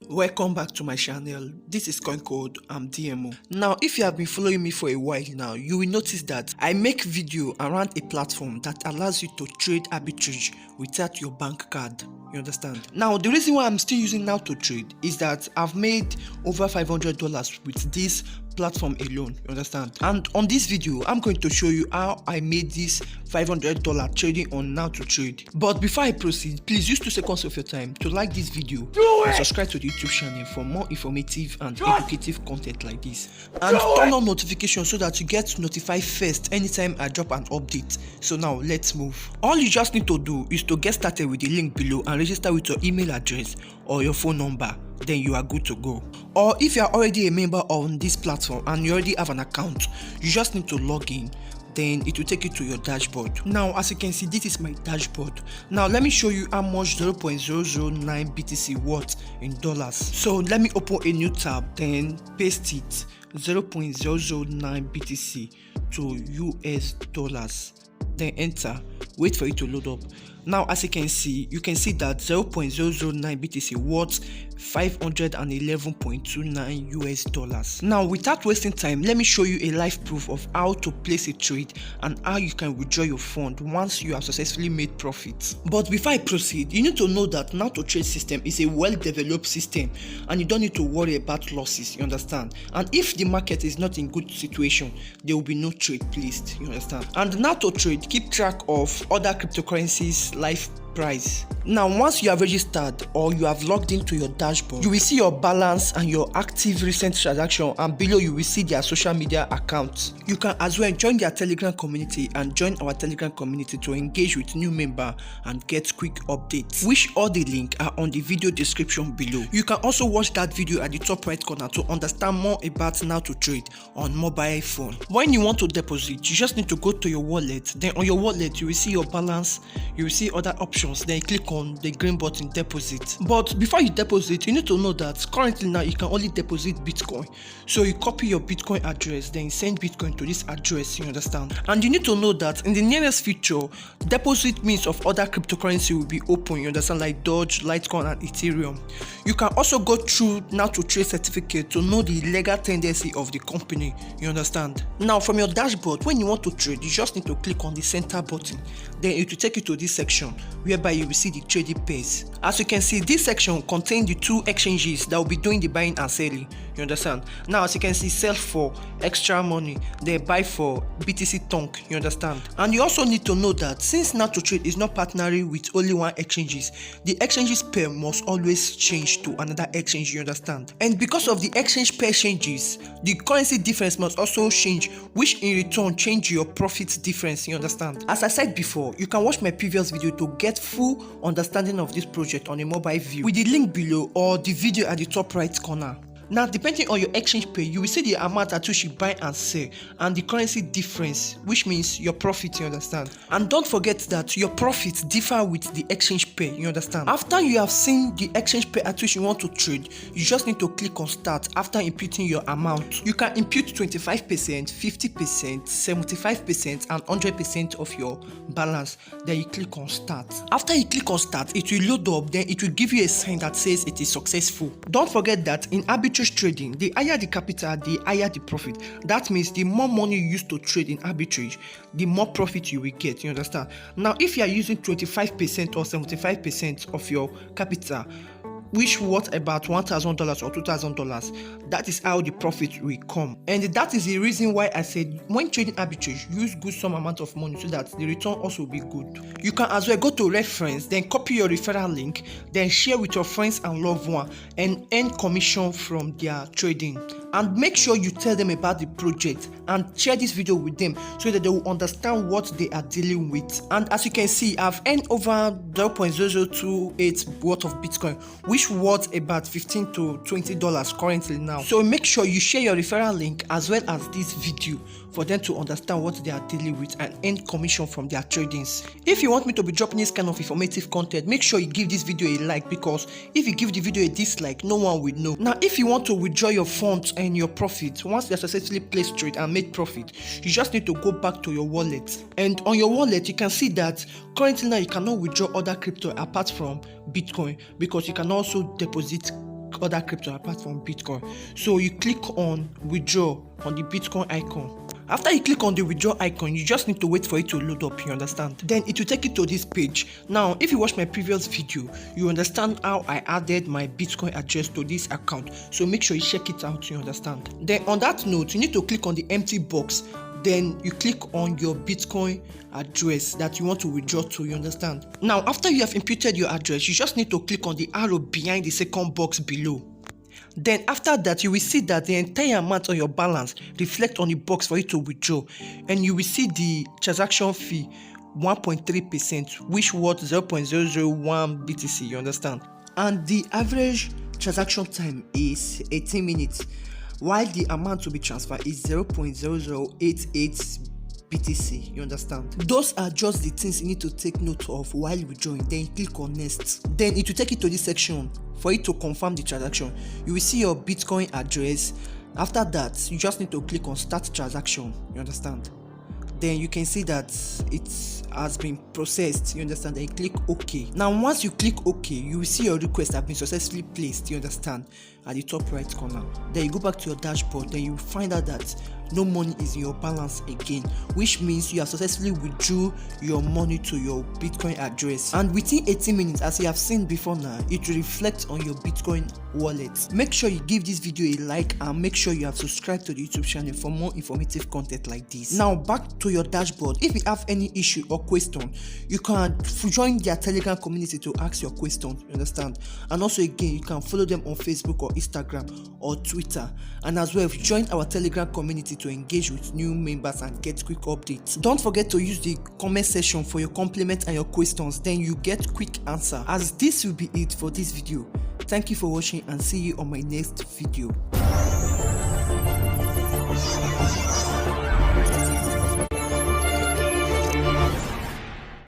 Welcome back to my channel. This is Coin Code. I'm DMO. Now, if you have been following me for a while now, you will notice that I make video around a platform that allows you to trade arbitrage without your bank card. You understand? Now, the reason why I'm still using Now2trade is that I've made over $500 with this platform alone. You understand? And on this video, I'm going to show you how I made this $500 trading on Now2trade. But before I proceed, please use 2 seconds of your time to like this video and subscribe to the YouTube channel for more informative and educative content like this, and turn on notifications so that you get notified first anytime I drop an update. So now let's move. All you just need to do is to get started with the link below and register with your email address or your phone number. Then you are good to go. Or if you are already a member on this platform and you already have an account, you just need to log in. Then it will take you to your dashboard. Now, as you can see, this is my dashboard. Now let me show you how much 0.009 BTC worth in dollars. So let me open a new tab, then paste it 0.009 BTC to US dollars. Then enter, wait for it to load up. Now, as you can see that 0.009 BTC worth $511.29 US dollars. Now, without wasting time, let me show you a live proof of how to place a trade and how you can withdraw your fund once you have successfully made profits. But before I proceed, you need to know that Now2trade system is a well-developed system and you don't need to worry about losses, you understand? And if the market is not in good situation, there will be no trade placed, you understand? And Now2trade keep track of other cryptocurrencies live price. Now, once you have registered or you have logged into your dashboard, you will see your balance and your active recent transaction, and below you will see their social media accounts. You can as well join their Telegram community and join our Telegram community to engage with new member and get quick updates, which all the link are on the video description below. You can also watch that video at the top right corner to understand more about Now2trade on mobile phone. When you want to deposit, you just need to go to your wallet. Then on your wallet you will see your balance, you will see other options. Then click on the green button, deposit. But before you deposit, you need to know that currently now you can only deposit Bitcoin. So you copy your Bitcoin address, then send Bitcoin to this address, you understand? And you need to know that in the nearest future, deposit means of other cryptocurrency will be open, you understand, like Doge, Litecoin and Ethereum. You can also go through Now2trade certificate to know the legal tendency of the company, you understand? Now, from your dashboard, when you want to trade, you just need to click on the center button. Then it will take you to this section whereby you will see the trading pairs. As you can see, this section contains the 2 exchanges that will be doing the buying and selling, you understand? Now, as you can see, sell for extra money, then buy for BTC Tonk, you understand? And you also need to know that since Now2trade is not partnering with only one exchanges, the exchanges pair must always change to another exchange, you understand? And because of the exchange pair changes, the currency difference must also change, which in return change your profit difference, you understand? As I said before, you can watch my previous video to get full understanding of this project on a mobile view with the link below or the video at the top right corner. Now, depending on your exchange pair, you will see the amount at which you buy and sell and the currency difference, which means your profit, you understand? And don't forget that your profits differ with the exchange pair, you understand? After you have seen the exchange pair at which you want to trade, you just need to click on start after inputting your amount. You can input 25%, 50%, 75% and 100% of your balance. Then you click on start. After you click on start, it will load up, then it will give you a sign that says it is successful. Don't forget that in arbitrage trading, the higher the capital, the higher the profit. That means the more money you use to trade in arbitrage, the more profit you will get, you understand? Now, if you are using 25% or 75% of your capital, which worth about $1,000 or $2,000, that is how the profit will come. And that is the reason why I said when trading arbitrage, use good some amount of money so that the return also will be good. You can as well go to reference, then copy your referral link, then share with your friends and loved one and earn commission from their trading. And make sure you tell them about the project and share this video with them so that they will understand what they are dealing with. And as you can see, I've earned over 0.0028 worth of Bitcoin, which worth about $15 to $20 currently now. So make sure you share your referral link as well as this video for them to understand what they are dealing with and earn commission from their tradings. If you want me to be dropping this kind of informative content, make sure you give this video a like, because if you give the video a dislike, no one will know. Now, if you want to withdraw your funds and your profit once you have successfully placed trade and made profit, you just need to go back to your wallet. And on your wallet, you can see that currently now you cannot withdraw other crypto apart from Bitcoin, because you can also deposit other crypto apart from Bitcoin. So you click on withdraw on the Bitcoin icon. After you click on the withdraw icon, you just need to wait for it to load up, you understand? Then it will take you to this page. Now, if you watch my previous video, you understand how I added my Bitcoin address to this account. So make sure you check it out, you understand? Then on that note, you need to click on the empty box. Then you click on your Bitcoin address that you want to withdraw to, you understand? Now, after you have imputed your address, you just need to click on the arrow behind the second box below. Then after that, you will see that the entire amount on your balance reflect on the box for you to withdraw, and you will see the transaction fee 1.3%, which worth 0.001 BTC, you understand? And the average transaction time is 18 minutes, while the amount to be transferred is 0.0088 BTC, you understand? Those are just the things you need to take note of while withdrawing. Then you click on next. Then it will take you to this section for you to confirm the transaction. You will see your Bitcoin address. After that, you just need to click on start transaction, you understand? Then you can see that it has been processed, you understand? Then you click OK. Now once you click OK, you will see your request have been successfully placed, you understand, at the top right corner. Then you go back to your dashboard. Then you find out that no money is in your balance again, which means you have successfully withdrew your money to your Bitcoin address. And within 18 minutes, as you have seen before now, it will reflect on your Bitcoin wallet. Make sure you give this video a like and make sure you have subscribed to the YouTube channel for more informative content like this. Now back to your dashboard. If you have any issue or question, you can join their Telegram community to ask your question, you understand? And also again, you can follow them on Facebook or Instagram or Twitter. And as well, join our Telegram community to engage with new members and get quick updates. Don't forget to use the comment section for your compliments and your questions, then you get quick answer. As this will be it for this video. Thank you for watching and see you on my next video.